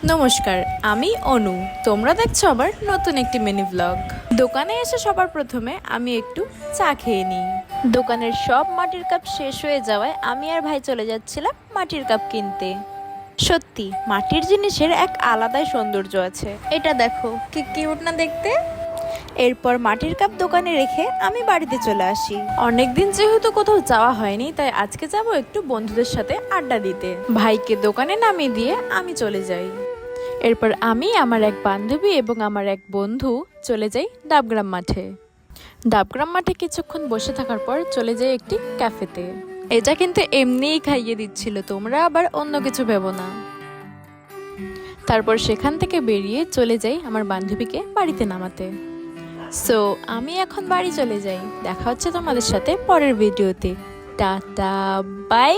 নমস্কার, আমি অনু। তোমরা দেখছো আবার নতুন একটি মিনি ব্লগ। দোকানে এসে সবার প্রথমে আমি একটু চা খেয়ে নিই। দোকানের সব মাটির কাপ শেষ হয়ে যাওয়ায় আমি আর ভাই চলে যাচ্ছিলাম মাটির কাপ কিনতে। সত্যি মাটির জিনিসের এক আলাদাই সৌন্দর্য আছে। এটা দেখো কি কিউট না দেখতে। এরপর মাটির কাপ দোকানে রেখে আমি বাড়িতে চলে আসি। অনেকদিন যেহেতু কোথাও যাওয়া হয়নি, তাই আজকে যাব একটু বন্ধুদের সাথে আড্ডা দিতে। ভাইকে দোকানে নামিয়ে দিয়ে আমি চলে যাই। এরপর আমি, আমার এক বান্ধবী এবং আমার এক বন্ধু চলে যাই ডাবগ্রাম মাঠে। ডাবগ্রাম মাঠে কিছুক্ষণ বসে থাকার পর চলে যাই একটি ক্যাফেতে। এটা কিন্তু এমনিই খাইয়ে দিচ্ছিল, তোমরা আবার অন্য কিছু ভেবো না। তারপর সেখান থেকে বেরিয়ে চলে যাই আমার বান্ধবীকে বাড়িতে নামাতে। সো আমি এখন বাড়ি চলে যাই। দেখা হচ্ছে তোমাদের সাথে পরের ভিডিওতে। Tata, by.